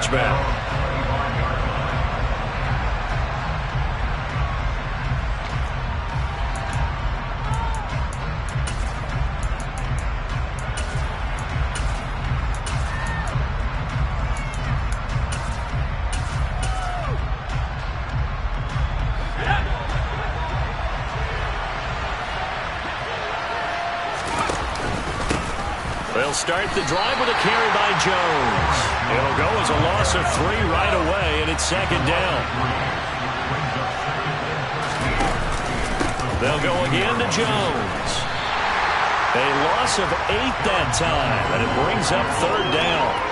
touchback. They'll start the drive with a carry by Jones. It'll go as a loss of 3 right away, and it's second down. They'll go again to Jones. A loss of 8 that time, and it brings up third down.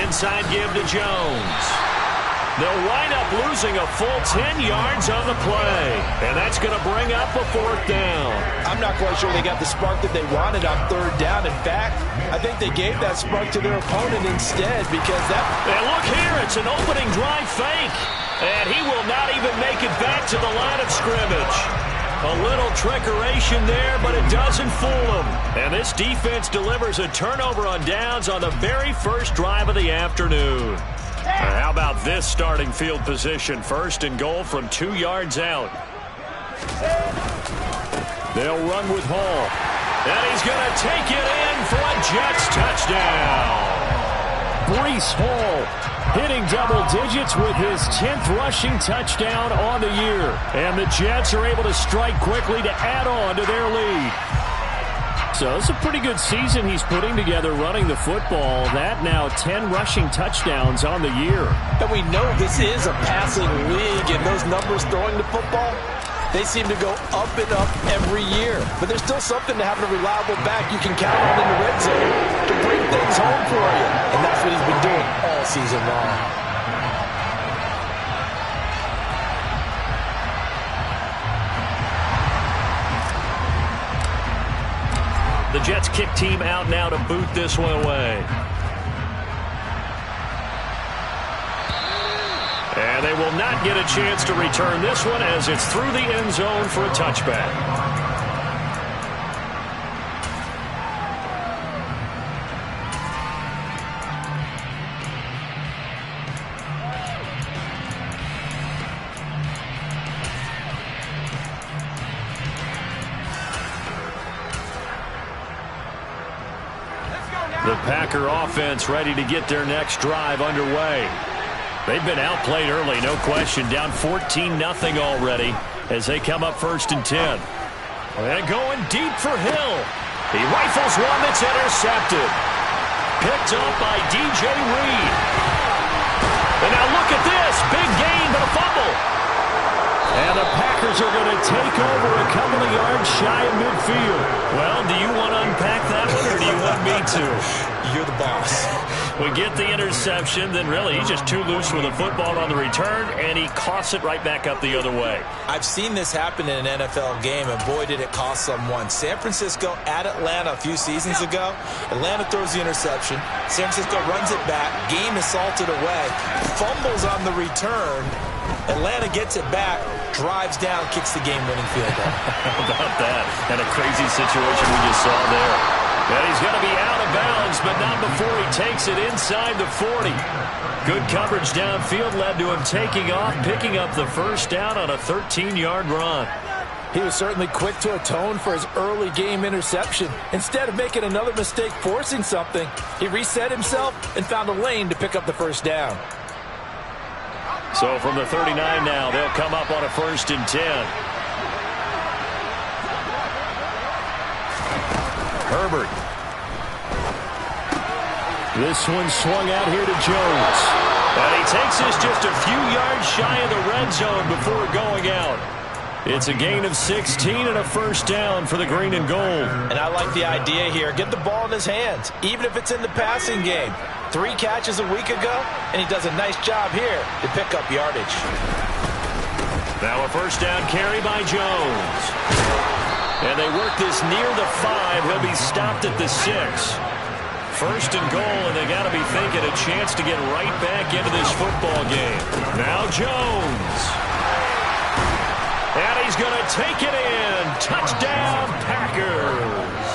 Inside give to Jones. They'll wind up losing a full 10 yards on the play. And that's going to bring up a fourth down. I'm not quite sure they got the spark that they wanted on third down. In fact, I think they gave that spark to their opponent instead because that... And look here, it's an opening drive fake. And he will not even make it back to the line of scrimmage. A little trickeration there, but it doesn't fool him. And this defense delivers a turnover on downs on the very first drive of the afternoon. How about this starting field position? First and goal from 2 yards out. They'll run with Hall. And he's going to take it in for a Jets touchdown. Breece Hall hitting double digits with his 10th rushing touchdown on the year. And the Jets are able to strike quickly to add on to their lead. So it's a pretty good season he's putting together running the football. That now 10 rushing touchdowns on the year. And we know this is a passing league, and those numbers throwing the football, they seem to go up and up every year. But there's still something to having a reliable back you can count on in the red zone to bring things home for you. And that's what he's been doing all season long. The Jets kick team out now to boot this one away. And they will not get a chance to return this one as it's through the end zone for a touchback. The Packer offense ready to get their next drive underway. They've been outplayed early, no question. Down 14-0 already as they come up first and 10. And going deep for Hill. He rifles one that's intercepted. Picked up by DJ Reed. And now look at this. Big gain, but a fumble. And the Packers are going to take over a couple of yards shy of midfield. Well, do you want to unpack that one, or do you want me to? You're the boss. We get the interception, then really he's just too loose with the football on the return, and he coughs it right back up the other way. I've seen this happen in an NFL game, and boy, did it cost someone. San Francisco at Atlanta a few seasons ago. Atlanta throws the interception. San Francisco runs it back. Game is salted away. Fumbles on the return. Atlanta gets it back, drives down, kicks the game-winning field goal. How about that? And a crazy situation we just saw there. And he's going to be out of bounds, but not before he takes it inside the 40. Good coverage downfield led to him taking off, picking up the first down on a 13-yard run. He was certainly quick to atone for his early game interception. Instead of making another mistake forcing something, he reset himself and found a lane to pick up the first down. So from the 39 now, they'll come up on a first and 10. Herbert. This one swung out here to Jones. And he takes this just a few yards shy of the red zone before going out. It's a gain of 16 and a first down for the green and gold. And I like the idea here. Get the ball in his hands, even if it's in the passing game. 3 catches a week ago, and he does a nice job here to pick up yardage. Now a first down carry by Jones. And they work this near the 5. He'll be stopped at the 6. First and goal, and they got to be thinking a chance to get right back into this football game. Now Jones. he's going to take it in. Touchdown, Packers.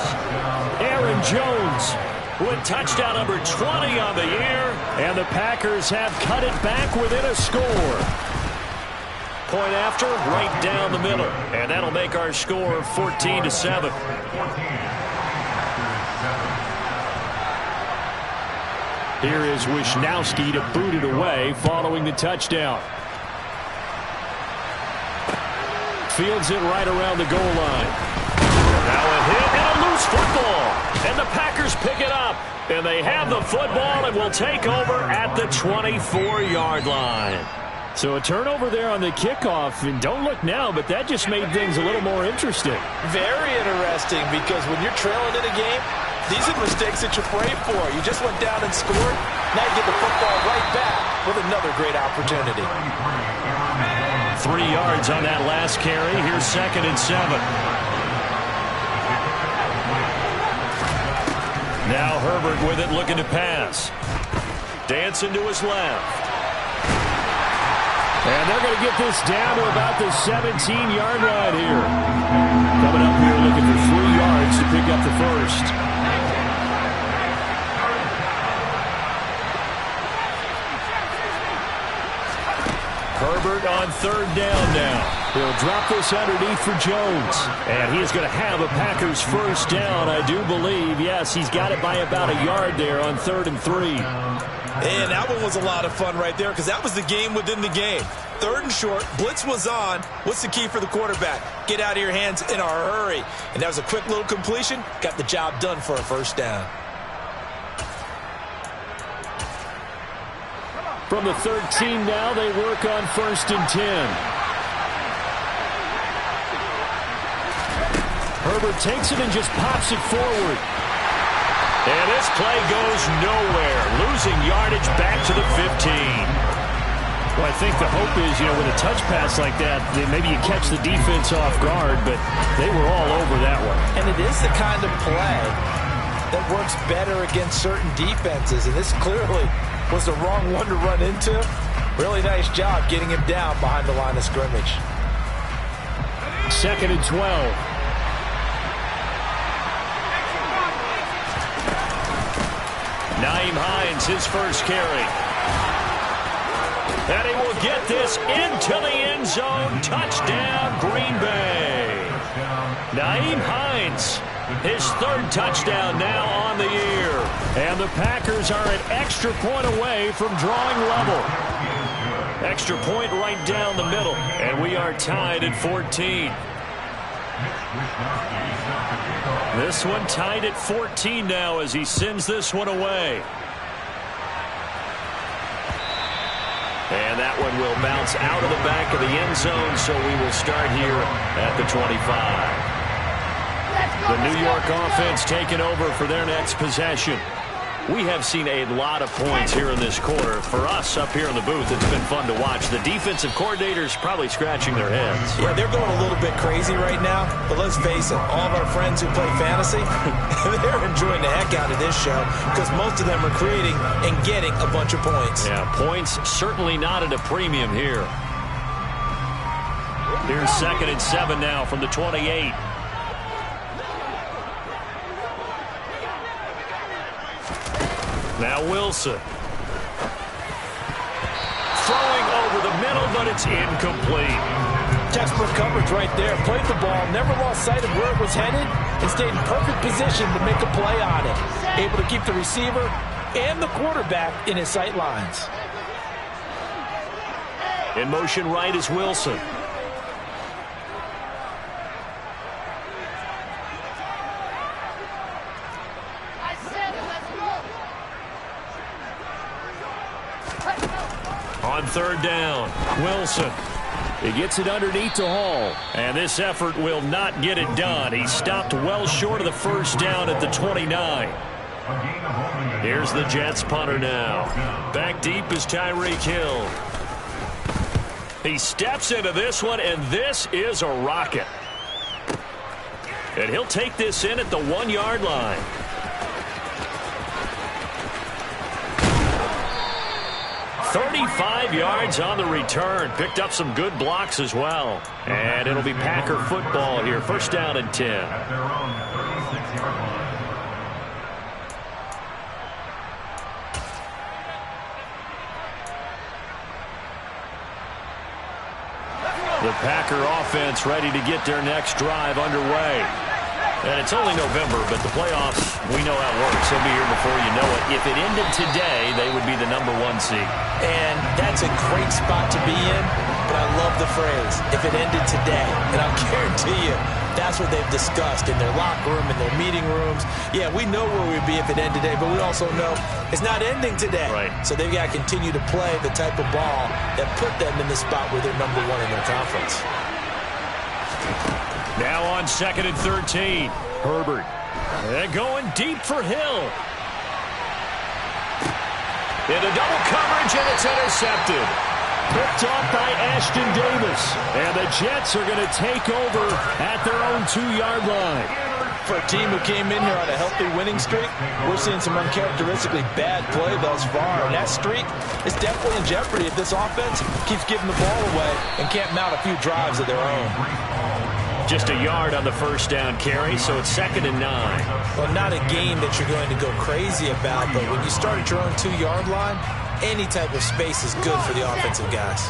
Aaron Jones with touchdown number 20 on the year. And the Packers have cut it back within a score. Point after, right down the middle. And that'll make our score 14-7. Here is Wisnowski to boot it away following the touchdown. Fields it right around the goal line. Now a hit and a loose football. And the Packers pick it up. And they have the football and will take over at the 24-yard line. So a turnover there on the kickoff. And don't look now, but that just made things a little more interesting. Very interesting, because when you're trailing in a game, these are the mistakes that you pray for. You just went down and scored. Now you get the football right back with another great opportunity. 3 yards on that last carry. Here's 2nd and 7. Now Herbert with it, looking to pass. Dancing to his left. And they're going to get this down to about the 17-yard line here. Coming up here looking for 3 yards to pick up the first. Herbert on 3rd down now. He'll drop this underneath for Jones. And he's going to have a Packers first down, I do believe. Yes, he's got it by about a yard there on 3rd and 3. And that one was a lot of fun right there, because that was the game within the game. 3rd and short, blitz was on. What's the key for the quarterback? Get out of your hands in a hurry. And that was a quick little completion. Got the job done for a first down. From the 13 now, they work on 1st and 10. Herbert takes it and just pops it forward. And this play goes nowhere. Losing yardage back to the 15. Well, I think the hope is, with a touch pass like that, maybe you catch the defense off guard, but they were all over that one. And it is the kind of play that works better against certain defenses, and this clearly was the wrong one to run into. Really nice job getting him down behind the line of scrimmage. 2nd and 12. Nyheim Hines, his first carry. And he will get this into the end zone. Touchdown, Green Bay. Nyheim Hines, his 3rd touchdown now on the year. And the Packers are an extra point away from drawing level. Extra point right down the middle. And we are tied at 14. This one tied at 14 now as he sends this one away. And that one will bounce out of the back of the end zone, so we will start here at the 25. The New York offense taking over for their next possession. We have seen a lot of points here in this quarter. For us up here in the booth, it's been fun to watch. The defensive coordinators probably scratching their heads. Yeah, they're going a little bit crazy right now. But let's face it, all of our friends who play fantasy, they're enjoying the heck out of this show, because most of them are creating and getting a bunch of points. Yeah, points certainly not at a premium here. Here's 2nd and 7 now from the 28. Now Wilson. Throwing over the middle, but it's incomplete. Textbook coverage right there. Played the ball, never lost sight of where it was headed, and stayed in perfect position to make a play on it. Able to keep the receiver and the quarterback in his sight lines. In motion right is Wilson. On 3rd down, Wilson. He gets it underneath to Hall. And this effort will not get it done. He stopped well short of the first down at the 29. Here's the Jets punter now. Back deep is Tyreek Hill. He steps into this one, and this is a rocket. And he'll take this in at the 1-yard line. 35 yards on the return. Picked up some good blocks as well. And it'll be Packer football here. First down and 10. At their own 36-yard line. The Packer offense ready to get their next drive underway. And it's only November, but the playoffs, we know how it works. They'll be here before you know it. If it ended today, they would be the #1 seed. And that's a great spot to be in, but I love the phrase, if it ended today. And I'll guarantee you, that's what they've discussed in their locker room, in their meeting rooms. Yeah, we know where we'd be if it ended today, but we also know it's not ending today. Right. So they've got to continue to play the type of ball that put them in the spot where they're #1 in their conference. Now on 2nd and 13. Herbert. And going deep for Hill. Into double coverage, and it's intercepted. Picked off by Ashton Davis. And the Jets are going to take over at their own 2-yard line. For a team who came in here on a healthy winning streak, we're seeing some uncharacteristically bad play thus far. And that streak is definitely in jeopardy if this offense keeps giving the ball away and can't mount a few drives of their own. Just a yard on the first down carry, so it's 2nd and 9. Well, not a game that you're going to go crazy about, but when you start at your own 2-yard line, any type of space is good for the offensive guys.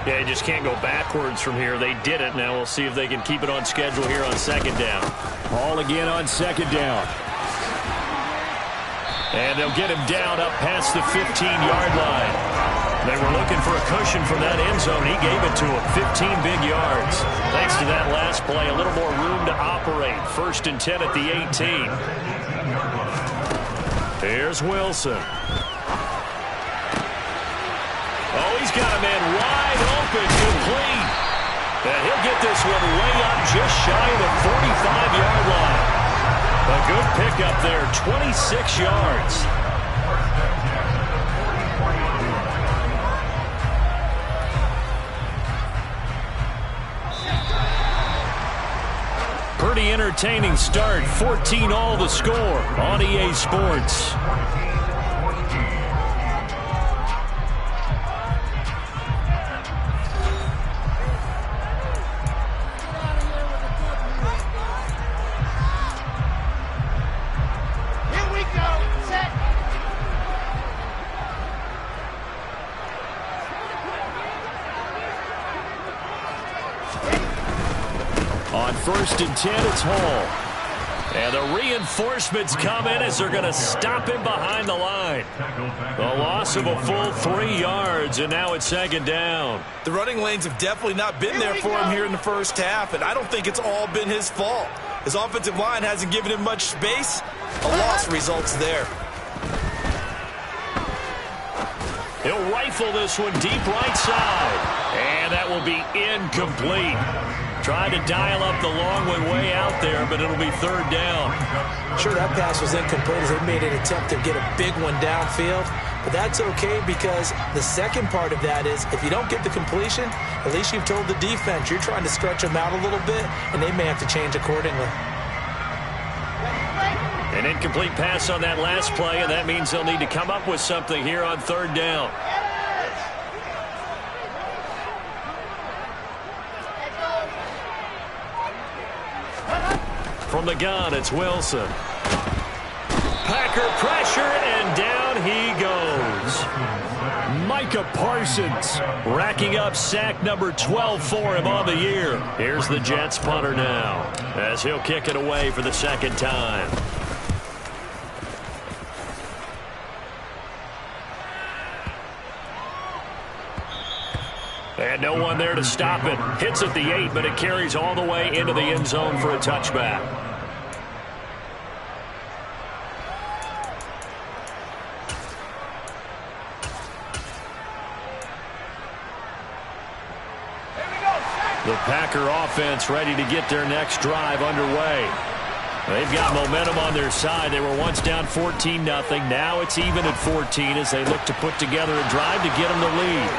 Yeah, you just can't go backwards from here. They did it. Now we'll see if they can keep it on schedule here on 2nd down. Ball again on 2nd down. And they'll get him down up past the 15-yard line. They were looking for a cushion from that end zone. He gave it to him. 15 big yards. Thanks to that last play, a little more room to operate. 1st and 10 at the 18. Here's Wilson. Oh, he's got a man wide open, complete. And he'll get this one way up just shy of the 45-yard line. A good pickup there, 26 yards. Pretty entertaining start. 14-all the score on EA Sports. On 1st and 10, it's Hall. And the reinforcements come in as they're going to stop him behind the line. The loss of a full 3 yards, and now it's 2nd down. The running lanes have definitely not been there for him here in the first half, and I don't think it's all been his fault. His offensive line hasn't given him much space. A loss results there. He'll rifle this one deep right side. And that will be incomplete. Tried to dial up the long one way out there, but it'll be 3rd down. Sure, that pass was incomplete as they made an attempt to get a big one downfield. But that's okay because the second part of that is if you don't get the completion, at least you've told the defense you're trying to stretch them out a little bit, and they may have to change accordingly. An incomplete pass on that last play, and that means they'll need to come up with something here on 3rd down. From the gun, it's Wilson. Packer pressure, and down he goes. Micah Parsons racking up sack number 12 for him on the year. Here's the Jets punter now as he'll kick it away for the 2nd time. And no one there to stop it. Hits at the 8, but it carries all the way into the end zone for a touchback. The Packer offense ready to get their next drive underway. They've got momentum on their side. They were once down 14-0. Now it's even at 14 as they look to put together a drive to get them the lead.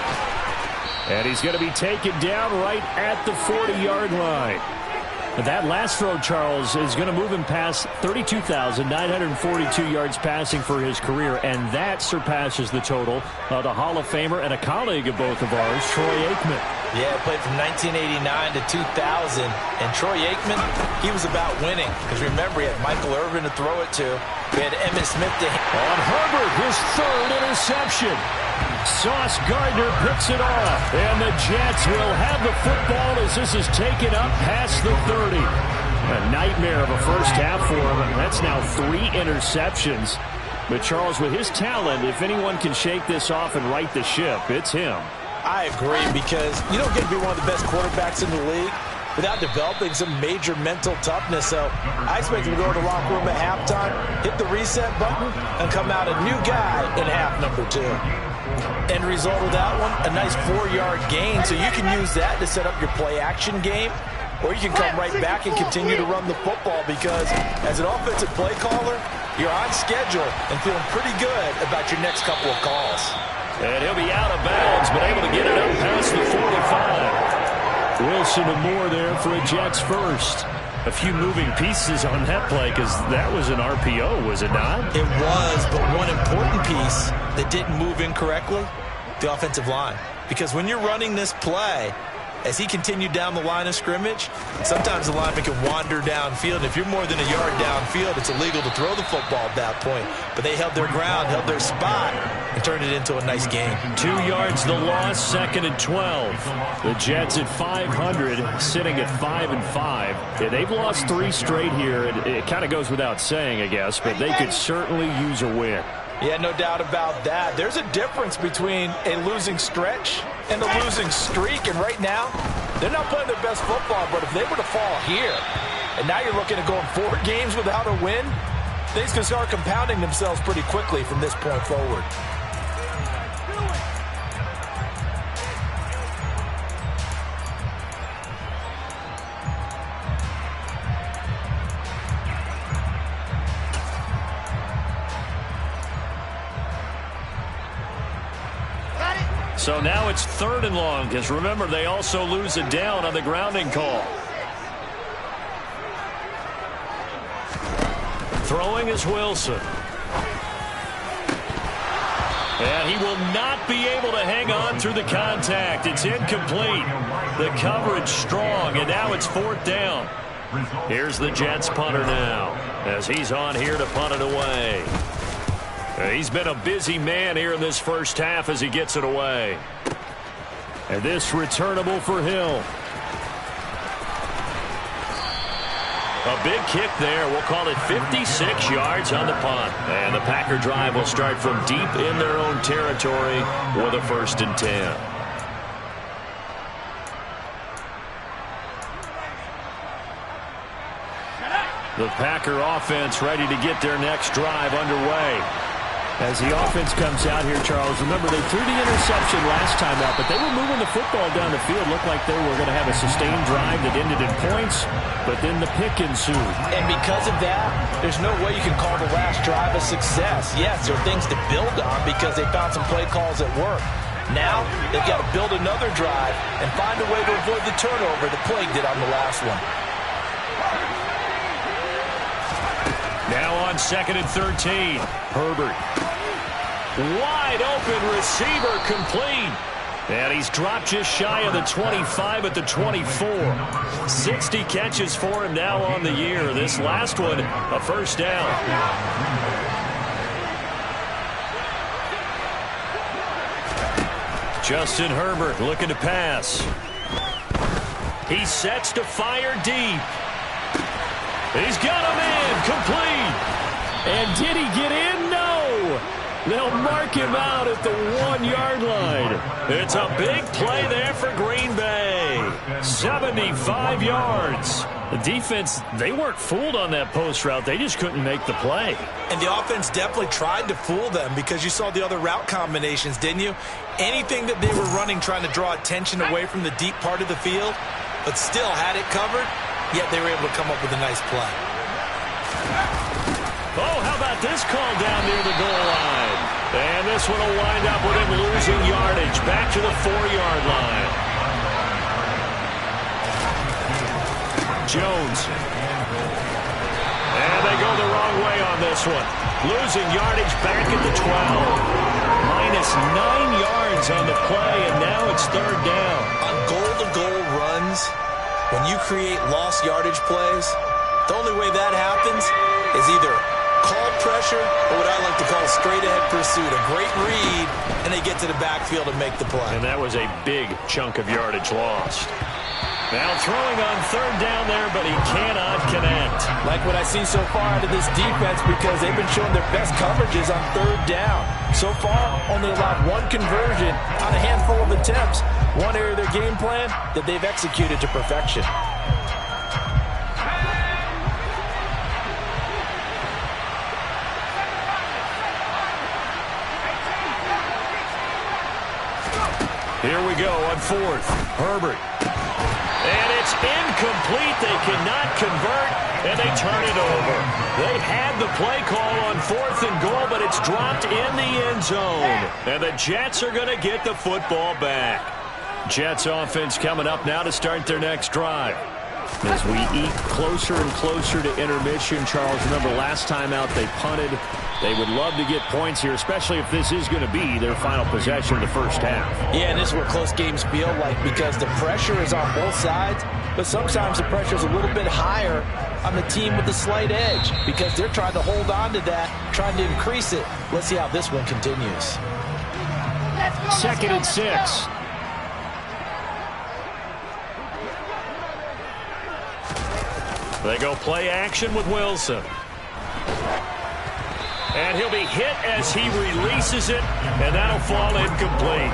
And he's going to be taken down right at the 40-yard line. That last throw, Charles, is going to move him past 32,942 yards passing for his career, and that surpasses the total of the Hall of Famer and a colleague of both of ours, Troy Aikman. Yeah, played from 1989 to 2000, and Troy Aikman, he was about winning. Because remember, he had Michael Irvin to throw it to. We had Emmitt Smith to on Herbert, his third interception. Sauce Gardner picks it off, and the Jets will have the football as this is taken up past the 30. A nightmare of a first half for him, and that's now 3 interceptions. But Charles, with his talent, if anyone can shake this off and right the ship, it's him. I agree, because you don't get to be one of the best quarterbacks in the league without developing some major mental toughness. So I expect him to go to the locker room at halftime, hit the reset button, and come out a new guy in half number 2. End result of that one, a nice 4-yard gain. So you can use that to set up your play-action game, or you can come right back and continue to run the football, because as an offensive play caller, you're on schedule and feeling pretty good about your next couple of calls. And he'll be out of bounds, but able to get it up past the 45. Wilson and Moore there for a Jets first. A few moving pieces on that play, because that was an RPO, was it not? It was, but one important piece that didn't move incorrectly, the offensive line. Because when you're running this play, as he continued down the line of scrimmage, sometimes the lineman can wander downfield. And if you're more than a yard downfield, it's illegal to throw the football at that point. But they held their ground, held their spot, and turned it into a nice game. 2 yards the loss, 2nd and 12. The Jets at 500, sitting at 5-5. Yeah, they've lost 3 straight here. It kind of goes without saying, I guess, but they could certainly use a win. Yeah, no doubt about that. There's a difference between a losing stretch and a losing streak. And right now, they're not playing their best football. But if they were to fall here, and now you're looking at going 4 games without a win, things can start compounding themselves pretty quickly from this point forward. So now it's 3rd and long, because remember, they also lose a down on the grounding call. Throwing is Wilson. And he will not be able to hang on through the contact. It's incomplete. The coverage strong, and now it's 4th down. Here's the Jets punter now, as he's on here to punt it away. He's been a busy man here in this first half as he gets it away. And this returnable for Hill. A big kick there. We'll call it 56 yards on the punt. And the Packer drive will start from deep in their own territory with a 1st and 10. The Packer offense ready to get their next drive underway. As the offense comes out here, Charles, remember they threw the interception last time out, but they were moving the football down the field. Looked like they were going to have a sustained drive that ended in points, but then the pick ensued. And because of that, there's no way you can call the last drive a success. Yes, there are things to build on because they found some play calls that work. Now, they've got to build another drive and find a way to avoid the turnover that plagued it on the last one. Now on 2nd and 13, Herbert. Wide open receiver, complete. And he's dropped just shy of the 25 at the 24. 60 catches for him now on the year. This last one, a 1st down. Justin Herbert looking to pass. He sets to fire deep. He's got him in, complete. And did he get in? No. They'll mark him out at the 1-yard line. It's a big play there for Green Bay. 75 yards. The defense, they weren't fooled on that post route. They just couldn't make the play. And the offense definitely tried to fool them because you saw the other route combinations, didn't you? Anything that they were running trying to draw attention away from the deep part of the field, but still had it covered, yet they were able to come up with a nice play. Oh, how about this call down near the goal line? And this one will wind up with him losing yardage back to the 4-yard line. Jones. And they go the wrong way on this one. Losing yardage back at the 12. Minus 9 yards on the play, and now it's third down. On goal-to-goal runs, when you create lost yardage plays, the only way that happens is either called pressure or what I like to call straight-ahead pursuit. A great read, and they get to the backfield and make the play. And that was a big chunk of yardage lost. Now throwing on third down there, but he cannot connect. Like what I've seen so far out of this defense, because they've been showing their best coverages on third down. So far, only allowed one conversion on a handful of attempts. One area of their game plan that they've executed to perfection. Here we go on fourth. Herbert. And it's incomplete. They cannot convert, and they turn it over. They had the play call on fourth and goal, but it's dropped in the end zone. And the Jets are going to get the football back. Jets offense coming up now to start their next drive. As we eat closer and closer to intermission, Charles, remember last time out they punted. They would love to get points here, especially if this is going to be their final possession of the first half. Yeah, and this is what close games feel like, because the pressure is on both sides, but sometimes the pressure is a little bit higher on the team with the slight edge, because they're trying to hold on to that, trying to increase it. Let's see how this one continues. Second and 6. They go play action with Wilson. And he'll be hit as he releases it, and that'll fall incomplete.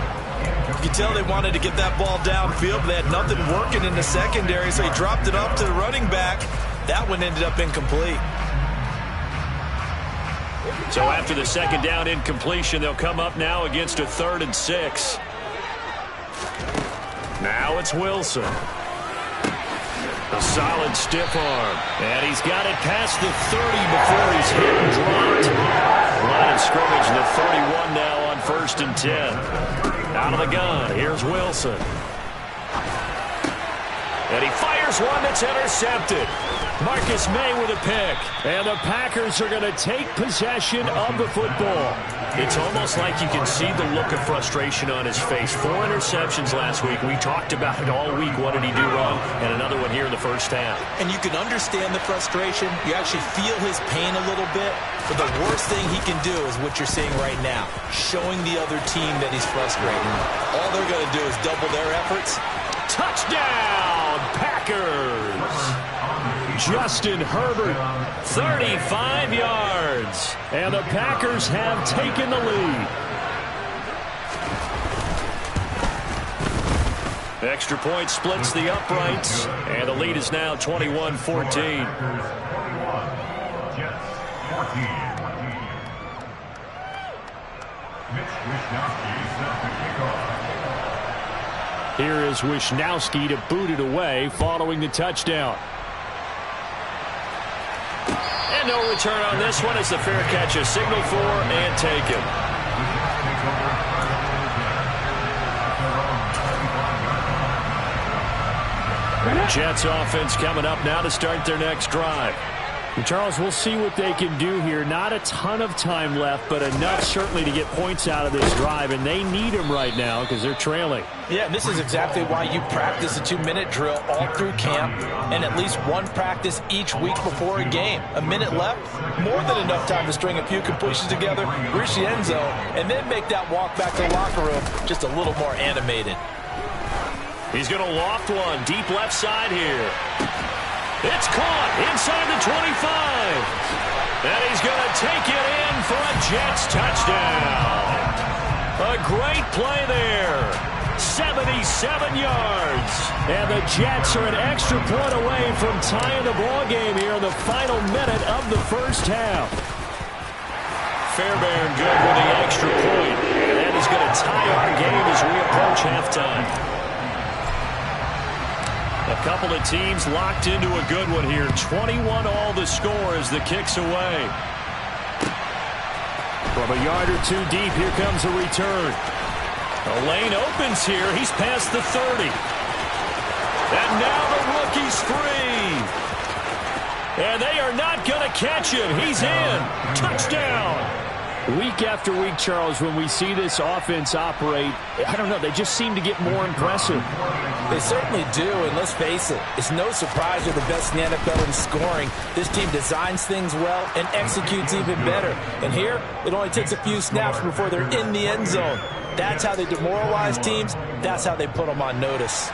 You can tell they wanted to get that ball downfield, but they had nothing working in the secondary, so he dropped it off to the running back. That one ended up incomplete. So after the second down incompletion, they'll come up now against a 3rd and 6. Now it's Wilson. A solid stiff arm. And he's got it past the 30 before he's hit and dropped. Line of scrimmage, the 31 now on 1st and 10. Out of the gun, here's Wilson. And he fires one that's intercepted. Marcus May with a pick. And the Packers are going to take possession of the football. It's almost like you can see the look of frustration on his face. 4 interceptions last week. We talked about it all week. What did he do wrong? And another one here in the first half. And you can understand the frustration. You actually feel his pain a little bit. But the worst thing he can do is what you're seeing right now, showing the other team that he's frustrated. All they're going to do is double their efforts. Touchdown, Packers! Justin Herbert, 35 yards. And the Packers have taken the lead. Extra point splits the uprights, and the lead is now 21-14. Here is Wisnowski to boot it away following the touchdown. And no return on this one as the fair catch is signaled for and taken. Jets offense coming up now to start their next drive. And Charles, we'll see what they can do here. Not a ton of time left, but enough certainly to get points out of this drive, and they need them right now because they're trailing. Yeah, and this is exactly why you practice a 2-minute drill all through camp and at least one practice each week before a game. A minute left, more than enough time to string a few completions together, reach the end zone, and then make that walk back to the locker room just a little more animated. He's going to loft one deep left side here. It's caught inside the 25. And he's going to take it in for a Jets touchdown. A great play there. 77 yards. And the Jets are an extra point away from tying the ball game here in the final minute of the first half. Fairbairn good with the extra point. And that is going to tie our game as we approach halftime. A couple of teams locked into a good one here. 21 all the score as the kick's away. From a yard or two deep, here comes a return. The lane opens here. He's past the 30. And now the rookie's free. And they are not going to catch him. He's in. Touchdown. Week after week, Charles, when we see this offense operate, I don't know, they just seem to get more impressive. They certainly do, and let's face it, it's no surprise they're the best in the NFL in scoring. This team designs things well and executes even better. And here, it only takes a few snaps before they're in the end zone. That's how they demoralize teams. That's how they put them on notice.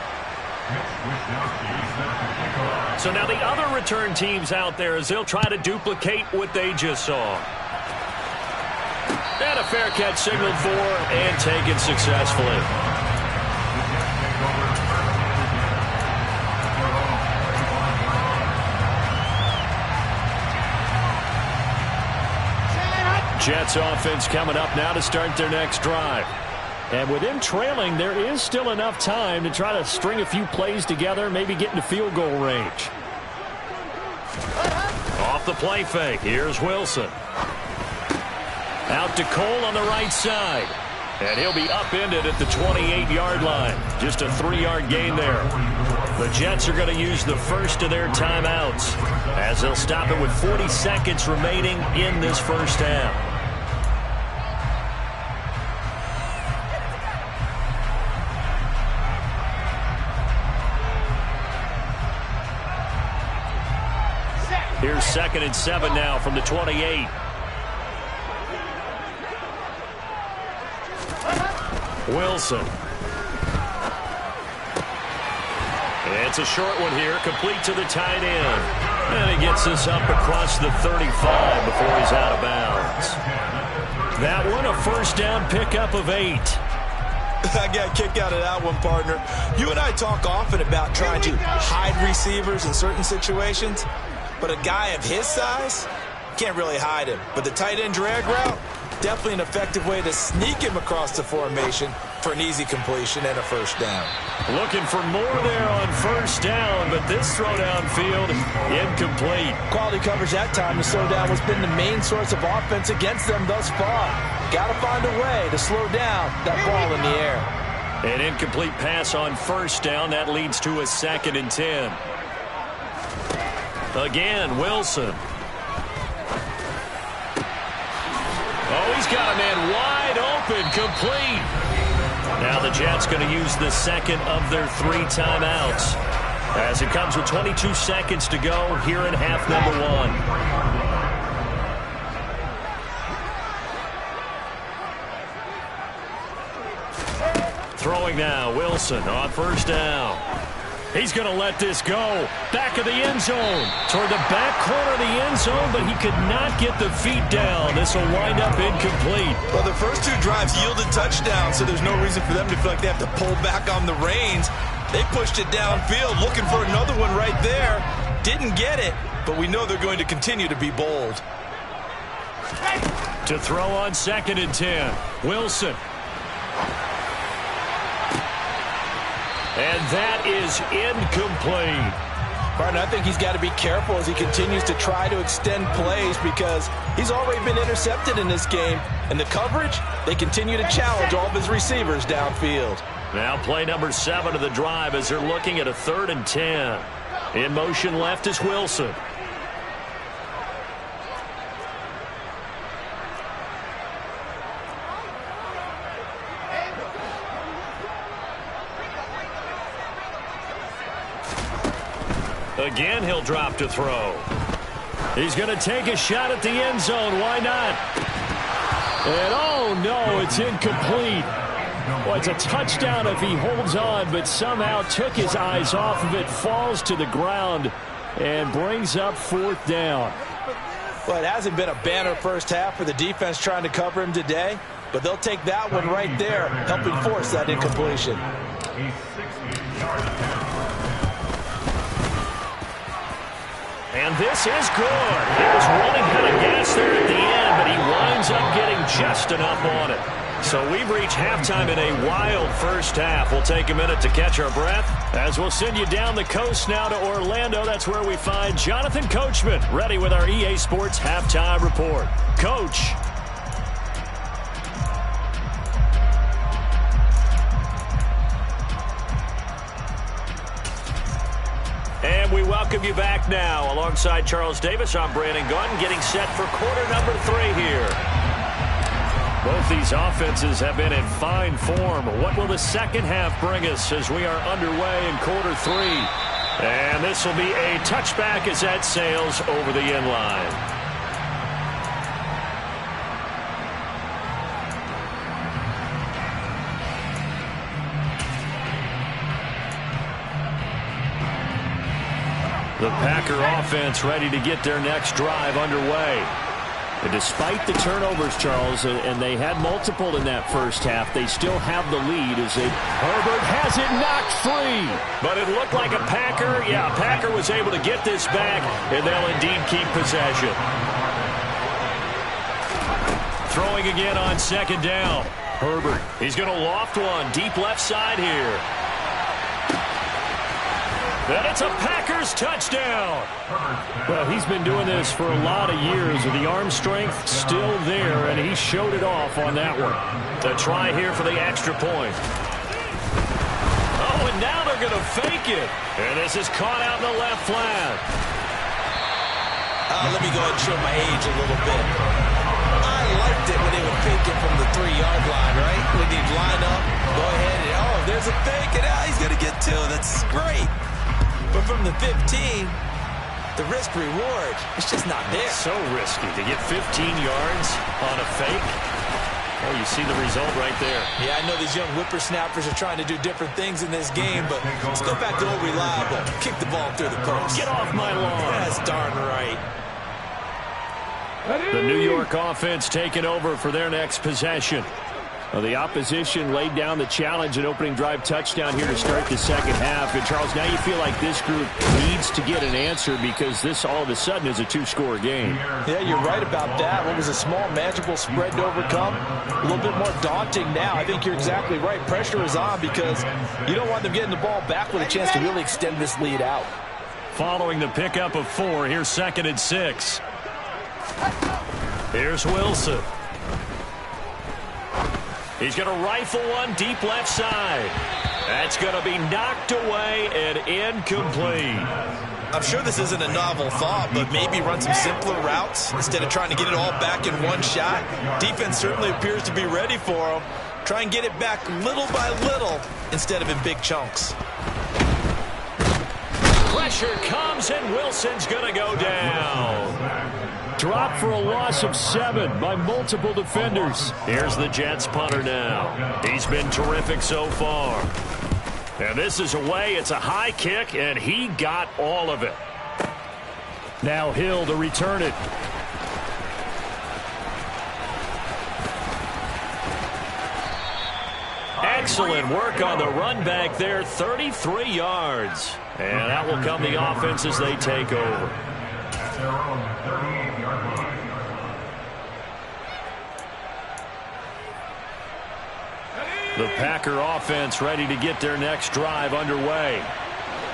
So now the other return teams out there as they'll try to duplicate what they just saw. And a fair catch signaled for and taken successfully. Jets offense coming up now to start their next drive. And with them trailing, there is still enough time to try to string a few plays together, maybe get into field goal range. Off the play fake, here's Wilson. Out to Cole on the right side. And he'll be upended at the 28-yard line. Just a 3-yard gain there. The Jets are going to use the first of their timeouts as they'll stop it with 40 seconds remaining in this first half. Here's 2nd and 7 now from the 28. Wilson. It's a short one here, complete to the tight end. And he gets this up across the 35 before he's out of bounds. That one, a first down pickup of 8. I got a kick out of that one, partner. You and I talk often about trying to hide receivers in certain situations, but a guy of his size can't really hide him. But the tight end drag route, definitely an effective way to sneak him across the formation for an easy completion and a first down. Looking for more there on first down, but this throw downfield incomplete. Quality coverage that time. The slow down has been the main source of offense against them thus far. Got to find a way to slow down that ball in the air. An incomplete pass on first down. That leads to a 2nd and 10. Again, Wilson. Oh, he's got a man wide open, complete. Now the Jets going to use the second of their 3 timeouts as it comes with 22 seconds to go here in half number 1. Throwing now, Wilson on first down. He's going to let this go. Back of the end zone. Toward the back corner of the end zone, but he could not get the feet down. This will wind up incomplete. Well, the first 2 drives yielded touchdowns, so there's no reason for them to feel like they have to pull back on the reins. They pushed it downfield, looking for another one right there. Didn't get it, but we know they're going to continue to be bold. To throw on 2nd and 10. Wilson. And that is incomplete. Martin, I think he's got to be careful as he continues to try to extend plays because he's already been intercepted in this game. And the coverage, they continue to challenge all of his receivers downfield. Now play number 7 of the drive as they're looking at a 3rd and 10. In motion left is Wilson. Again, he'll drop to throw. He's going to take a shot at the end zone. Why not? And oh, no, it's incomplete. Well, it's a touchdown if he holds on, but somehow took his eyes off of it, falls to the ground, and brings up 4th down. Well, it hasn't been a banner first half for the defense trying to cover him today, but they'll take that one right there, helping force that incompletion. And this is good. He was running out of gas there at the end, but he winds up getting just enough on it. So we've reached halftime in a wild first half. We'll take a minute to catch our breath as we'll send you down the coast now to Orlando. That's where we find Jonathan Coachman ready with our EA Sports Halftime Report. Coach. And we welcome welcome you back now. Alongside Charles Davis, I'm Brandon Gunn, getting set for quarter number 3 here. Both these offenses have been in fine form. What will the second half bring us as we are underway in quarter 3? And this will be a touchback as that sails over the end line. The Packer offense ready to get their next drive underway. And despite the turnovers, Charles, and they had multiple in that first half, they still have the lead as Herbert has it knocked free. But it looked like a Packer. Yeah, Packer was able to get this back, and they'll indeed keep possession. Throwing again on second down. Herbert, he's going to loft one deep left side here. And it's a Packers touchdown. Well, he's been doing this for a lot of years with the arm strength still there, and he showed it off on that one. The try here for the extra point. Oh, and now they're going to fake it. And this is caught out in the left flat. Let me go ahead and show my age a little bit. I liked it when they would fake it from the 3-yard line, right? When they'd line up, go ahead, and oh, there's a fake, and now he's going to get 2. That's great. But from the 15, the risk-reward, it's just not there. So risky to get 15 yards on a fake. Oh, you see the result right there. Yeah, I know these young whippersnappers are trying to do different things in this game, but let's go back to old reliable. Kick the ball through the post. Get off my lawn. That's darn right. The New York offense taking over for their next possession. Well, the opposition laid down the challenge, an opening drive touchdown here to start the second half. And, Charles, now you feel like this group needs to get an answer because this all of a sudden is a 2-score game. Yeah, you're right about that. What was a small, manageable spread to overcome, a little bit more daunting now. I think you're exactly right. Pressure is on because you don't want them getting the ball back with a chance to really extend this lead out. Following the pickup of 4, here's 2nd and 6. Here's Wilson. He's going to rifle one deep left side. That's going to be knocked away and incomplete. I'm sure this isn't a novel thought, but maybe run some simpler routes instead of trying to get it all back in one shot. Defense certainly appears to be ready for him. Try and get it back little by little instead of in big chunks. Pressure comes, and Wilson's going to go down. Drop for a loss of 7 by multiple defenders. Here's the Jets punter now. He's been terrific so far. And this is away. It's a high kick, and he got all of it. Now Hill to return it. Excellent work on the run back there, 33 yards. And that will come the offense as they take over. The Packer offense ready to get their next drive underway.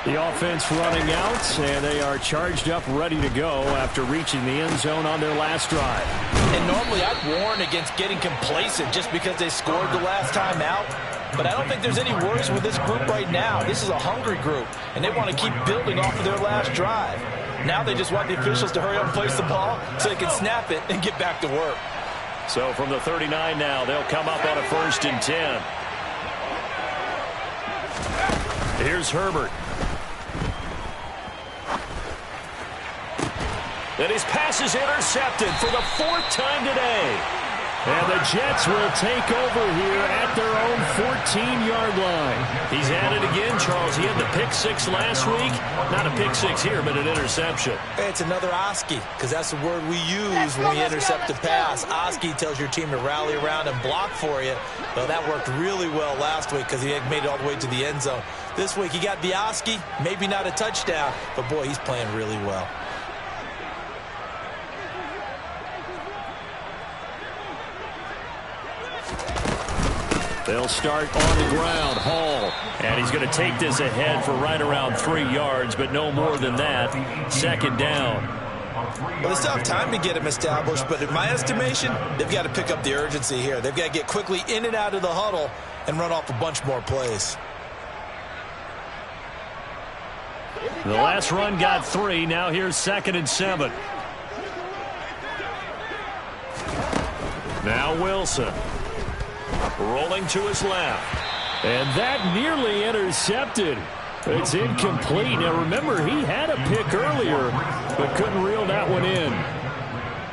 The offense running out, and they are charged up, ready to go after reaching the end zone on their last drive. And normally I'd warn against getting complacent just because they scored the last time out. But I don't think there's any worries with this group right now. This is a hungry group, and they want to keep building off of their last drive. Now they just want the officials to hurry up and place the ball so they can snap it and get back to work. So from the 39 now, they'll come up on a 1st and 10. Here's Herbert. And his pass is intercepted for the 4th time today. And the Jets will take over here at their own 14-yard line. He's at it again, Charles. He had the pick 6 last week. Not a pick 6 here, but an interception. Hey, it's another Oski, because that's the word we use when we intercept a pass. Oski tells your team to rally around and block for you. Well, that worked really well last week because he made it all the way to the end zone. This week he got the Oski, maybe not a touchdown, but boy, he's playing really well. They'll start on the ground. Hall. And he's going to take this ahead for right around 3 yards, but no more than that. 2nd down. Well, they still have time to get him established, but in my estimation, they've got to pick up the urgency here. They've got to get quickly in and out of the huddle and run off a bunch more plays. The last run got 3. Now here's 2nd and 7. Now Wilson. Rolling to his left. And that nearly intercepted. It's incomplete. Now remember, he had a pick earlier, but couldn't reel that one in.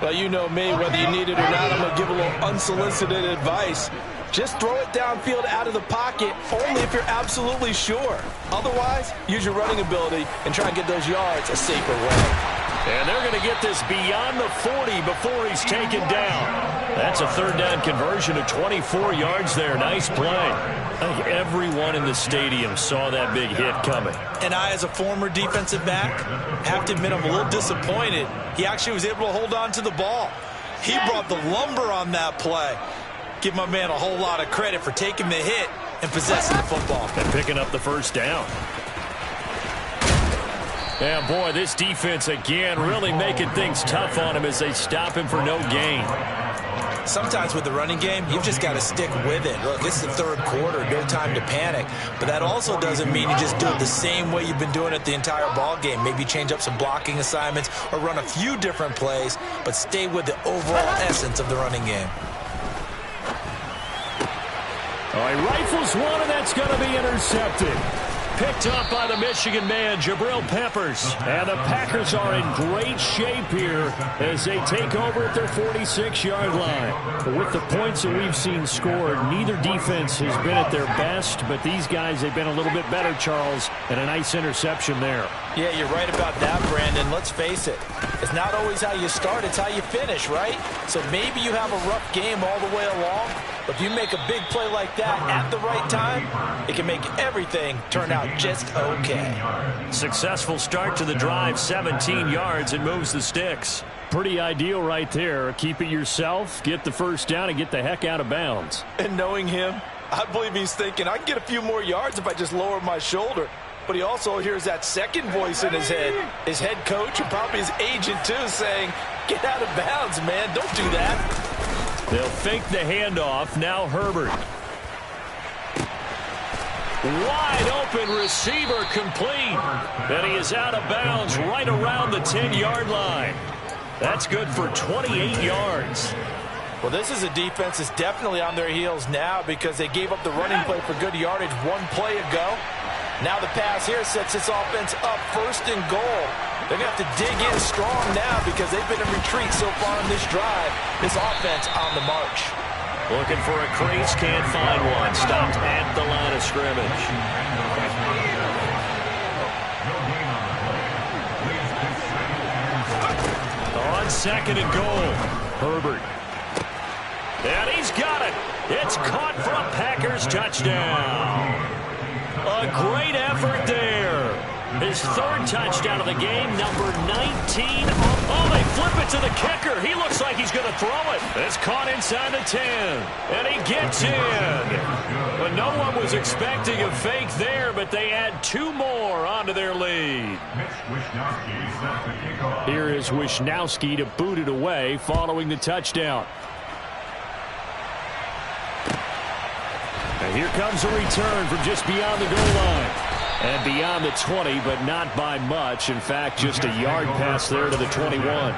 Well, you know me, whether you need it or not, I'm going to give a little unsolicited advice. Just throw it downfield out of the pocket, only if you're absolutely sure. Otherwise, use your running ability and try and get those yards a safer way. And they're going to get this beyond the 40 before he's taken down. That's a 3rd down conversion of 24 yards there. Nice play. I think everyone in the stadium saw that big hit coming. And I, as a former defensive back, have to admit I'm a little disappointed. He actually was able to hold on to the ball. He brought the lumber on that play. Give my man a whole lot of credit for taking the hit and possessing the football. And picking up the 1st down. And boy, this defense again really making things tough on him as they stop him for no gain. Sometimes with the running game, you've just got to stick with it. Look, it's the 3rd quarter, no time to panic. But that also doesn't mean you just do it the same way you've been doing it the entire ball game. Maybe change up some blocking assignments or run a few different plays, but stay with the overall essence of the running game. Oh, he rifles one, and that's going to be intercepted. Picked up by the Michigan man, Jabril Peppers. And the Packers are in great shape here as they take over at their 46-yard line. With the points that we've seen scored, neither defense has been at their best, but these guys, they've been a little bit better, Charles, and a nice interception there. Yeah, you're right about that, Brandon. Let's face it. It's not always how you start, it's how you finish, right? So maybe you have a rough game all the way along, but if you make a big play like that at the right time, it can make everything turn out just okay. Successful start to the drive, 17 yards, and moves the sticks. Pretty ideal right there. Keep it yourself, get the 1st down, and get the heck out of bounds. And knowing him, I believe he's thinking, I can get a few more yards if I just lower my shoulder. But he also hears that second voice in his head. His head coach and probably his agent, too, saying, get out of bounds, man. Don't do that. They'll fake the handoff. Now Herbert. Wide open receiver complete. And he is out of bounds right around the 10-yard line. That's good for 28 yards. Well, this is a defense that's definitely on their heels now because they gave up the running play for good yardage one play ago. Now the pass here sets this offense up 1st and goal. They're going to have to dig in strong now because they've been in retreat so far in this drive. This offense on the march. Looking for a crease, can't find one. Stopped at the line of scrimmage. On 2nd and goal, Herbert. And he's got it. It's caught for a Packers touchdown. A great effort there. His 3rd touchdown of the game, number 19. Oh, they flip it to the kicker. He looks like he's going to throw it. It's caught inside the 10. And he gets in. But no one was expecting a fake there, but they add 2 more onto their lead. Here is Wishnowski to boot it away following the touchdown. And here comes a return from just beyond the goal line. And beyond the 20, but not by much. In fact, just a yard pass there to the 21.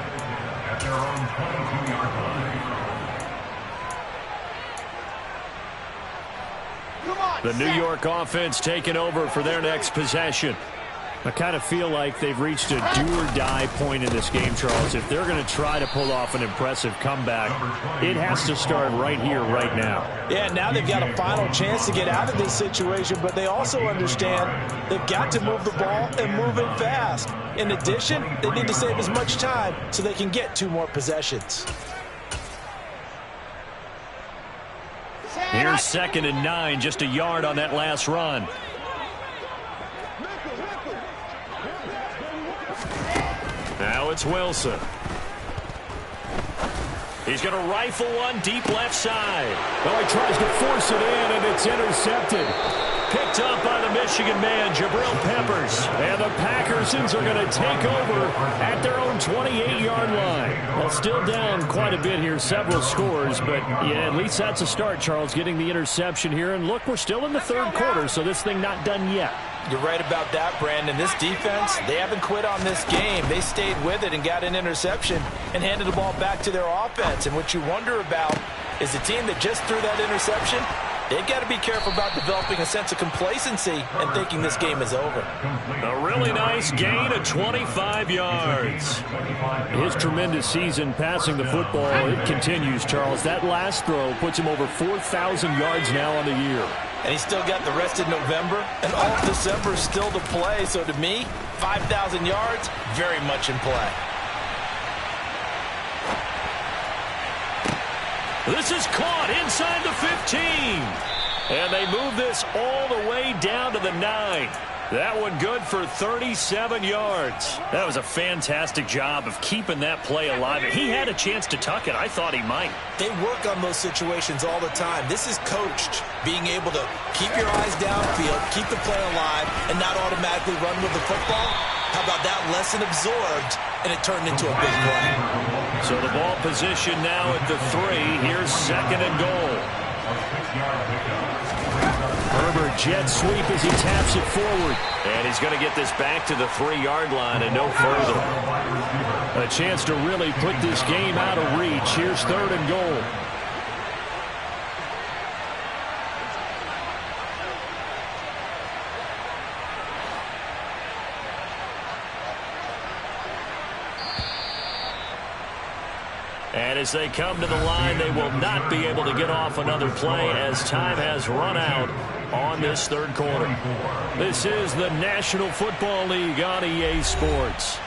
The New York offense taking over for their next possession. I kind of feel like they've reached a do-or-die point in this game, Charles. If they're going to try to pull off an impressive comeback, it has to start right here, right now. Yeah, now they've got a final chance to get out of this situation, but they also understand they've got to move the ball and move it fast. In addition, they need to save as much time so they can get 2 more possessions. Here's 2nd and 9, just a yard on that last run. Now it's Wilson. He's going to rifle one deep left side. Well, he tries to force it in, and it's intercepted. Picked up by the Michigan man, Jabril Peppers. And the Packersons are going to take over at their own 28-yard line. Well, still down quite a bit here, several scores, but yeah, at least that's a start, Charles, getting the interception here. And look, we're still in the 3rd quarter, so this thing not done yet. You're right about that, Brandon. This defense, they haven't quit on this game. They stayed with it and got an interception and handed the ball back to their offense. And what you wonder about is the team that just threw that interception, they've got to be careful about developing a sense of complacency and thinking this game is over. A really nice gain of 25 yards. His tremendous season passing the football, it continues, Charles. That last throw puts him over 4,000 yards now on the year. And he's still got the rest of November and all of December still to play. So to me, 5,000 yards, very much in play. This is caught inside the 15. And they move this all the way down to the 9. That one good for 37 yards. That was a fantastic job of keeping that play alive. He had a chance to tuck it. I thought he might. They work on those situations all the time. This is coached, being able to keep your eyes downfield, keep the play alive, and not automatically run with the football. How about that lesson absorbed, and it turned into a big play. So the ball position now at the 3. Here's 2nd and goal. Herbert jet sweep as he taps it forward. And he's going to get this back to the 3-yard line and no further. A chance to really put this game out of reach. Here's 3rd and goal. And as they come to the line, they will not be able to get off another play as time has run out on this 3rd quarter. This is the National Football League on EA Sports.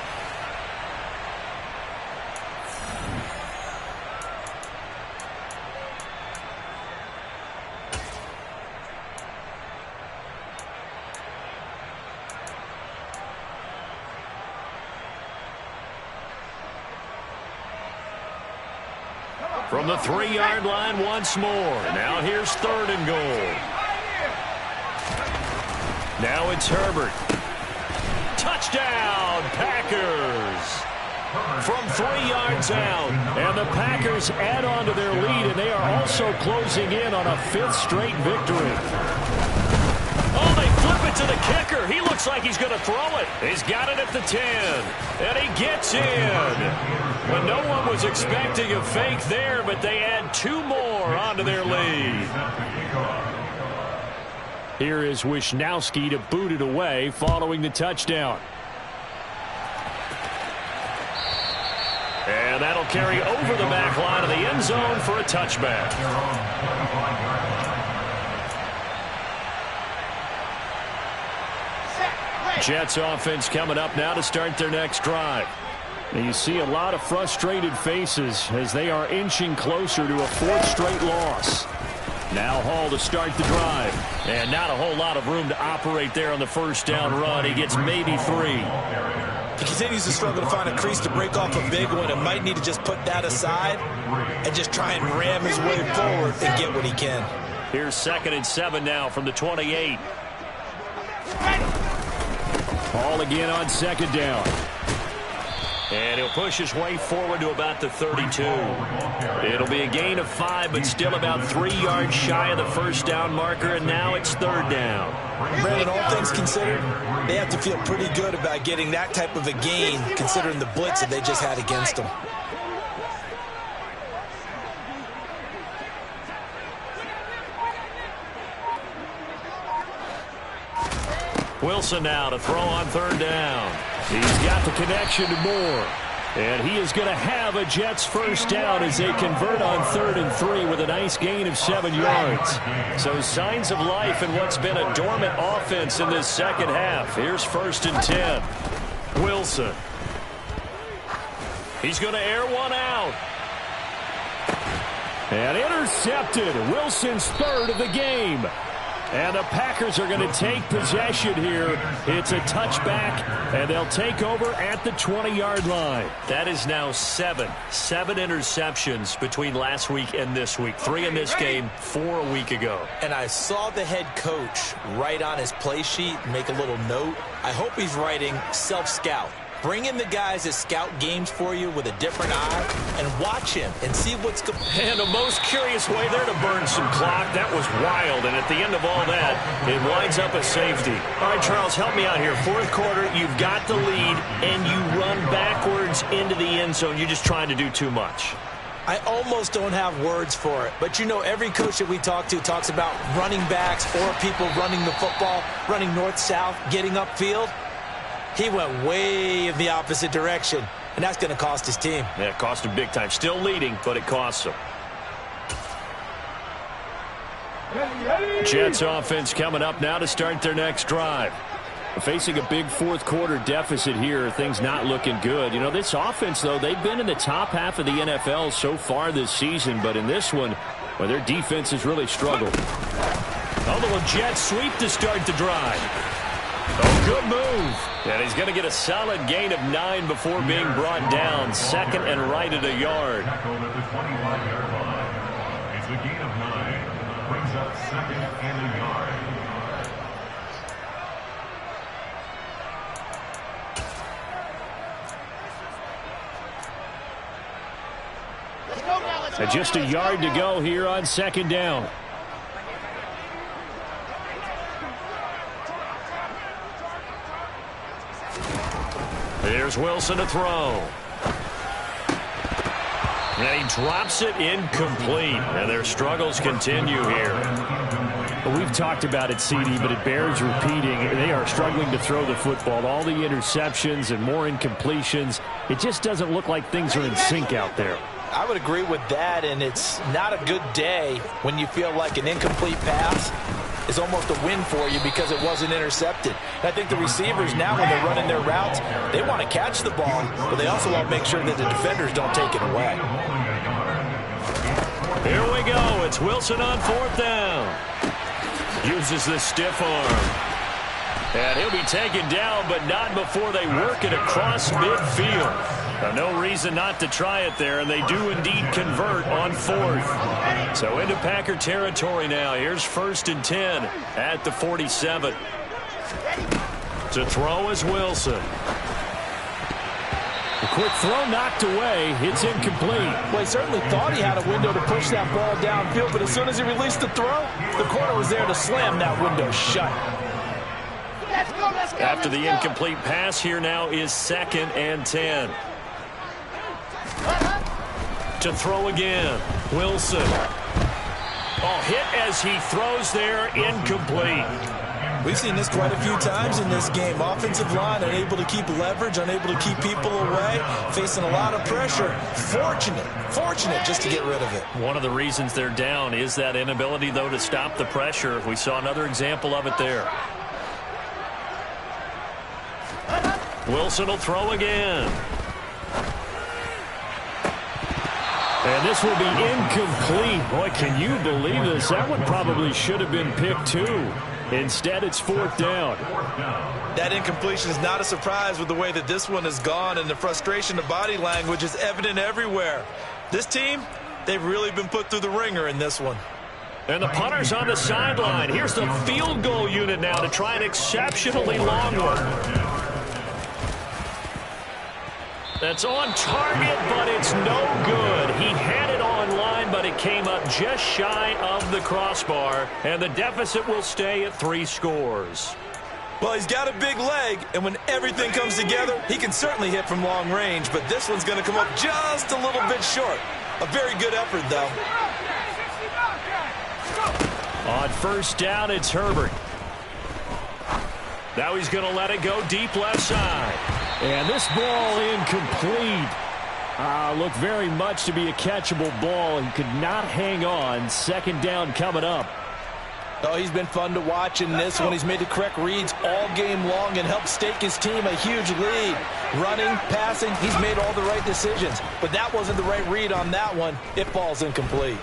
From the 3-yard line once more. Now here's 3rd and goal. Now it's Herbert. Touchdown, Packers. From 3 yards out. And the Packers add on to their lead, and they are also closing in on a 5th straight victory. Oh, they flip it to the kicker. He looks like he's going to throw it. He's got it at the 10. And he gets in. But no one was expecting a fake there, but they add 2 more onto their lead. Here is Wisnowski to boot it away following the touchdown. And that'll carry over the back line of the end zone for a touchback. Jets offense coming up now to start their next drive. Now you see a lot of frustrated faces as they are inching closer to a 4th straight loss. Now Hall to start the drive. And not a whole lot of room to operate there on the 1st down run. He gets maybe 3. He continues to struggle to find a crease to break off a big one and might need to just put that aside and just try and ram his way forward and get what he can. Here's 2nd and 7 now from the 28. Hall again on 2nd down. And he'll push his way forward to about the 32. It'll be a gain of 5, but still about 3 yards shy of the 1st down marker, and now it's 3rd down. Brandon, all things considered, they have to feel pretty good about getting that type of a gain, considering the blitz that they just had against them. Wilson now to throw on 3rd down. He's got the connection to Moore. And he is going to have a Jets 1st down as they convert on 3rd and 3 with a nice gain of 7 yards. So signs of life in what's been a dormant offense in this 2nd half. Here's 1st and 10. Wilson. He's going to air one out. And intercepted. Wilson's 3rd of the game. And the Packers are going to take possession here. It's a touchback, and they'll take over at the 20-yard line. That is now 7 interceptions between last week and this week. 3 in this game, 4 a week ago. And I saw the head coach write on his play sheet, make a little note. I hope he's writing self-scout. Bring in the guys that scout games for you with a different eye and watch him and see what's going on. And a most curious way there to burn some clock. That was wild, and at the end of all that, it winds up a safety. All right, Charles, help me out here. Fourth quarter, you've got the lead, and you run backwards into the end zone. You're just trying to do too much. I almost don't have words for it, but you know every coach that we talk to talks about running backs or people running the football, running north-south, getting upfield. He went way in the opposite direction, and that's going to cost his team. Yeah, it cost him big time. Still leading, but it costs him. Jets offense coming up now to start their next drive. Facing a big fourth quarter deficit here, things not looking good. You know, this offense, though, they've been in the top half of the NFL so far this season, but in this one, well, their defense has really struggled. A little jet sweep to start the drive. Oh, good move. And he's going to get a solid gain of 9 before being brought down. Second and right at a yard. Tackled at the 21-yard line. It's a gain of 9. Brings up second and a yard. And just a yard to go here on second down. Here's Wilson to throw. And he drops it incomplete. And their struggles continue here. Well, we've talked about it, CD, but it bears repeating. They are struggling to throw the football. All the interceptions and more incompletions. It just doesn't look like things are in sync out there. I would agree with that, and it's not a good day when you feel like an incomplete pass is almost a win for you because it wasn't intercepted. And I think the receivers now, when they're running their routes, they want to catch the ball, but they also want to make sure that the defenders don't take it away. Here we go. It's Wilson on fourth down. Uses the stiff arm. And he'll be taken down, but not before they work it across midfield. No reason not to try it there, and they do indeed convert on fourth. So into Packer territory now. Here's 1st and 10 at the 47. To throw is Wilson. A quick throw knocked away. It's incomplete. Well, he certainly thought he had a window to push that ball downfield, but as soon as he released the throw, the corner was there to slam that window shut. After the incomplete pass, here now is 2nd and 10. To throw again, Wilson. Oh, hit as he throws there, incomplete. We've seen this quite a few times in this game. Offensive line unable to keep leverage, unable to keep people away, facing a lot of pressure. Fortunate just to get rid of it. One of the reasons they're down is that inability, though, to stop the pressure. We saw another example of it there. Wilson will throw again. And this will be incomplete. Boy, can you believe this? That one probably should have been picked too. Instead, it's 4th down. That incompletion is not a surprise with the way that this one has gone, and the frustration, the body language is evident everywhere. This team, they've really been put through the ringer in this one. And the punter's on the sideline. Here's the field goal unit now to try an exceptionally long one. That's on target, but it's no good. He had it on line, but it came up just shy of the crossbar, and the deficit will stay at 3 scores. Well, he's got a big leg, and when everything comes together, he can certainly hit from long range, but this one's going to come up just a little bit short. A very good effort, though. On 1st down, it's Herbert. Now he's going to let it go deep left side. And this ball incomplete. Looked very much to be a catchable ball. He could not hang on. 2nd down coming up. Oh, he's been fun to watch in this one. He's made the correct reads all game long and helped stake his team a huge lead. Running, passing, he's made all the right decisions. But that wasn't the right read on that one. It falls incomplete.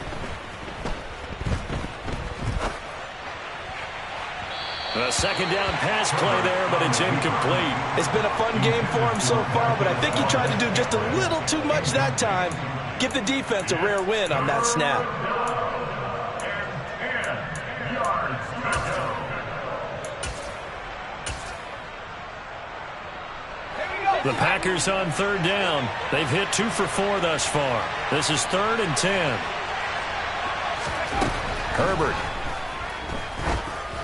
A 2nd down pass play there, but it's incomplete. It's been a fun game for him so far, but I think he tried to do just a little too much that time. Give the defense a rare win on that snap. The Packers on third down. They've hit 2 for 4 thus far. This is 3rd and 10. Herbert.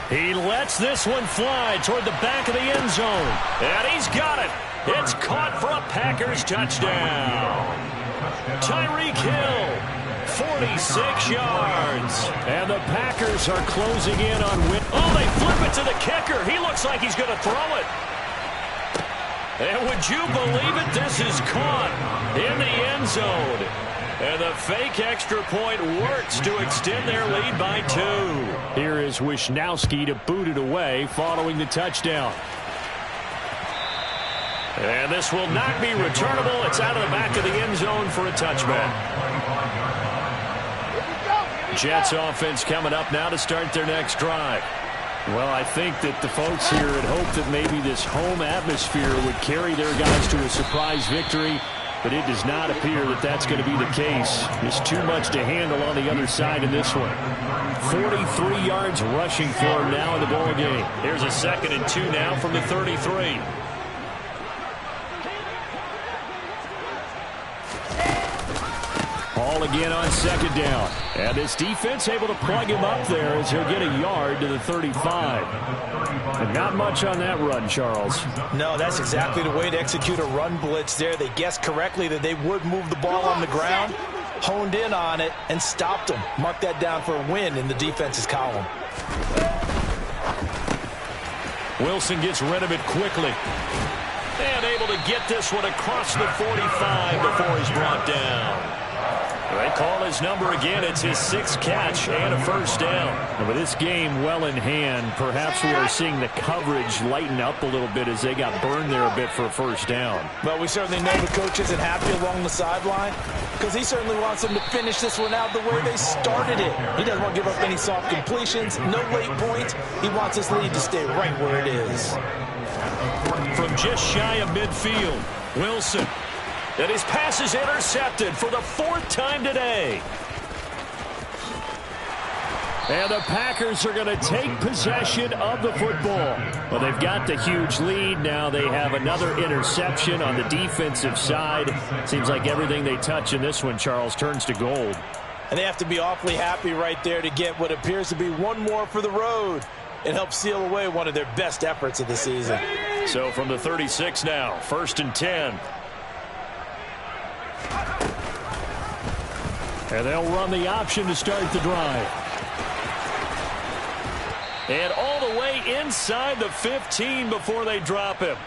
He lets this one fly toward the back of the end zone. And he's got it. It's caught for a Packers touchdown. Tyreek Hill, 46 yards. And the Packers are closing in on win. Oh, they flip it to the kicker. He looks like he's going to throw it. And would you believe it? This is caught in the end zone. And the fake extra point works to extend their lead by 2. Here is Wishnowski to boot it away following the touchdown. And this will not be returnable. It's out of the back of the end zone for a touchback. Jets offense coming up now to start their next drive. Well, I think that the folks here had hoped that maybe this home atmosphere would carry their guys to a surprise victory, but it does not appear that that's going to be the case. There's too much to handle on the other side in this one. 43 yards rushing for him now in the ball game. Here's a 2nd and 2 now from the 33. Hall again on 2nd down. And this defense able to plug him up there as he'll get a yard to the 35. And not much on that run, Charles. No, that's exactly the way to execute a run blitz there. They guessed correctly that they would move the ball on the ground, honed in on it, and stopped them. Mark that down for a win in the defense's column. Wilson gets rid of it quickly. And able to get this one across the 45 before he's brought down. They call his number again. It's his 6th catch and a 1st down. And with this game well in hand, perhaps we are seeing the coverage lighten up a little bit as they got burned there a bit for a 1st down. Well, we certainly know the coach isn't happy along the sideline because he certainly wants them to finish this one out the way they started it. He doesn't want to give up any soft completions, no late points. He wants his lead to stay right where it is. From just shy of midfield, Wilson. And his pass is intercepted for the 4th time today. And the Packers are going to take possession of the football. Well, they've got the huge lead. Now they have another interception on the defensive side. Seems like everything they touch in this one, Charles, turns to gold. And they have to be awfully happy right there to get what appears to be one more for the road. It helps seal away one of their best efforts of the season. So from the 36 now, 1st and 10. And they'll run the option to start the drive. And all the way inside the 15 before they drop him.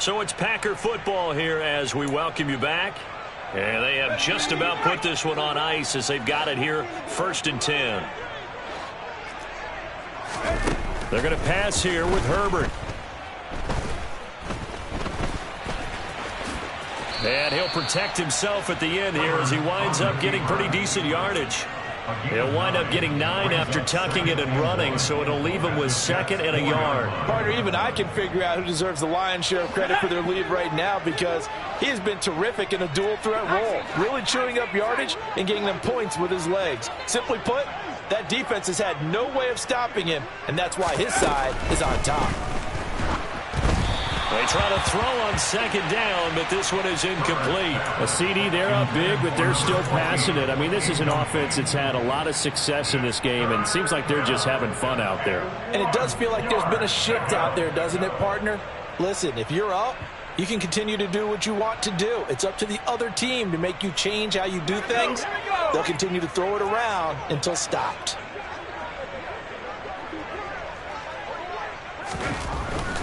So it's Packer football here as we welcome you back. And they have just about put this one on ice as they've got it here, 1st and 10. They're going to pass here with Herbert. And he'll protect himself at the end here as he winds up getting pretty decent yardage. He'll wind up getting 9 after tucking it and running, so it'll leave him with 2nd and a yard. Partner, even I can figure out who deserves the lion's share of credit for their lead right now because he has been terrific in a dual threat role, really chewing up yardage and getting them points with his legs. Simply put, that defense has had no way of stopping him, and that's why his side is on top. They try to throw on 2nd down, but this one is incomplete. A CD, they're up big, but they're still passing it. I mean, this is an offense that's had a lot of success in this game, and it seems like they're just having fun out there. And it does feel like there's been a shift out there, doesn't it, partner? Listen, if you're up, you can continue to do what you want to do. It's up to the other team to make you change how you do things. They'll continue to throw it around until stopped.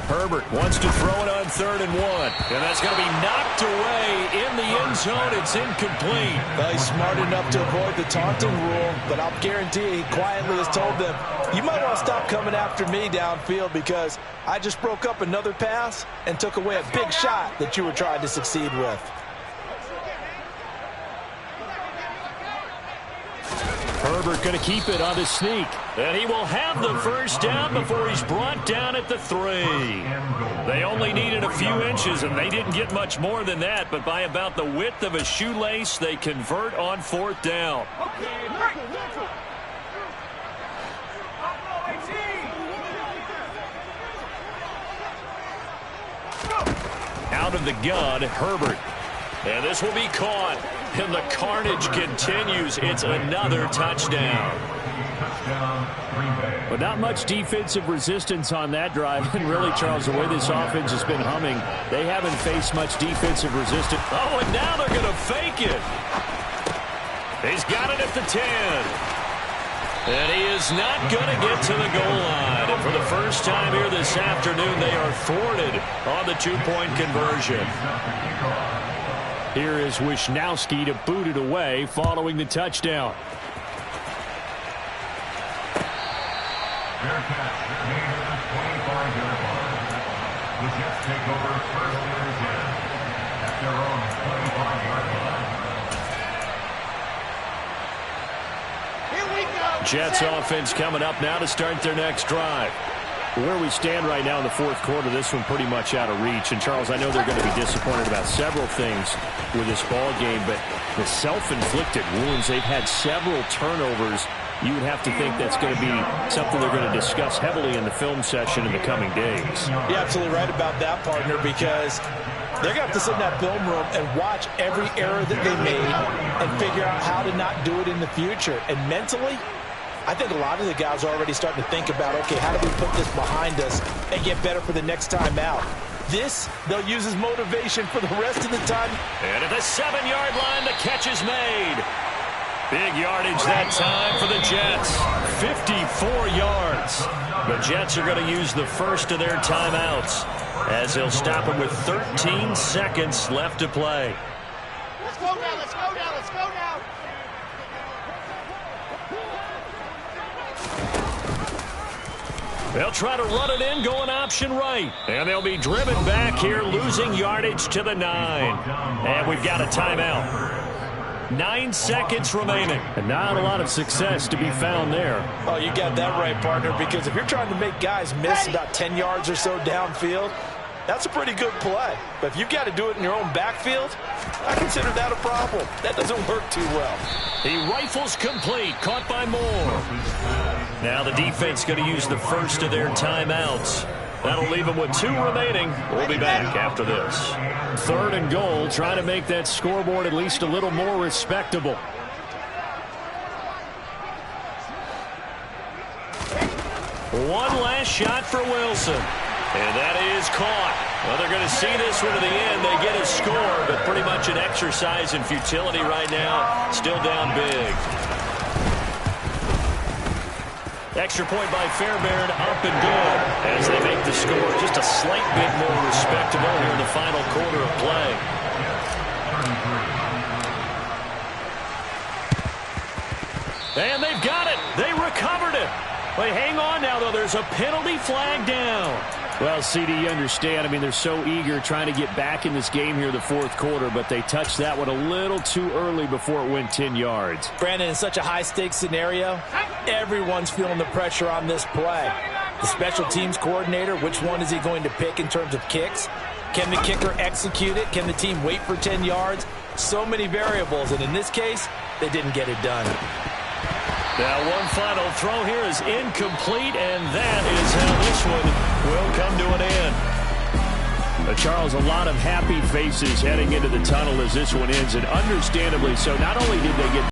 Herbert wants to throw it on 3rd and 1. And that's going to be knocked away in the end zone. It's incomplete. Well, he's smart enough to avoid the taunting rule, but I'll guarantee he quietly has told them, you might want to stop coming after me downfield because I just broke up another pass and took away a big shot that you were trying to succeed with. Herbert going to keep it on the sneak. And he will have the 1st down before he's brought down at the 3. They only needed a few inches, and they didn't get much more than that. But by about the width of a shoelace, they convert on 4th down. out of the gun, Herbert. And this will be caught. And the carnage continues. It's another touchdown. But not much defensive resistance on that drive. And really, Charles, the way this offense has been humming, they haven't faced much defensive resistance. Oh, and now they're going to fake it. He's got it at the 10. And he is not going to get to the goal line. And for the first time here this afternoon, they are thwarted on the two-point conversion. Here is Wisnowski to boot it away following the touchdown. The Jets take over first and 10 at their own 25-yard line. Jets offense coming up now to start their next drive. Where we stand right now in the fourth quarter, this one pretty much out of reach. And, Charles, I know they're going to be disappointed about several things with this ball game, but the self-inflicted wounds, they've had several turnovers. You would have to think that's going to be something they're going to discuss heavily in the film session in the coming days. You're absolutely right about that, partner, because they're going to have to sit in that film room and watch every error that they made and figure out how to not do it in the future. And mentally, I think a lot of the guys are already starting to think about, okay, how do we put this behind us and get better for the next time out? This, they'll use as motivation for the rest of the time. And at the 7-yard line, the catch is made. Big yardage that time for the Jets. 54 yards. The Jets are going to use the first of their timeouts as they'll stop them with 13 seconds left to play. Let's go now, let's go now, let's go now. They'll try to run it in, going option right. And they'll be driven back here, losing yardage to the 9. And we've got a timeout. 9 seconds remaining. And not a lot of success to be found there. Oh, you got that right, partner, because if you're trying to make guys miss about 10 yards or so downfield, that's a pretty good play. But if you've got to do it in your own backfield, I consider that a problem. That doesn't work too well. He rifles complete, caught by Moore. Now the defense going to use the first of their timeouts. That'll leave them with 2 remaining. We'll be back after this. 3rd and goal, trying to make that scoreboard at least a little more respectable. One last shot for Wilson. And that is caught. Well, they're going to see this one to the end. They get a score, but pretty much an exercise in futility right now. Still down big. Extra point by Fairbairn, up and good as they make the score just a slight bit more respectable here in the final quarter of play. And they've got it. They recovered it. But hang on now, though. There's a penalty flag down. Well, CD, you understand. I mean, they're so eager trying to get back in this game here in the fourth quarter, but they touched that one a little too early before it went 10 yards. Brandon, in such a high-stakes scenario, everyone's feeling the pressure on this play. The special teams coordinator, which one is he going to pick in terms of kicks? Can the kicker execute it? Can the team wait for 10 yards? So many variables, and in this case, they didn't get it done. Now one final throw here is incomplete, and that is how this one will come to an end. Charles, a lot of happy faces heading into the tunnel as this one ends, and understandably so. Not only did they get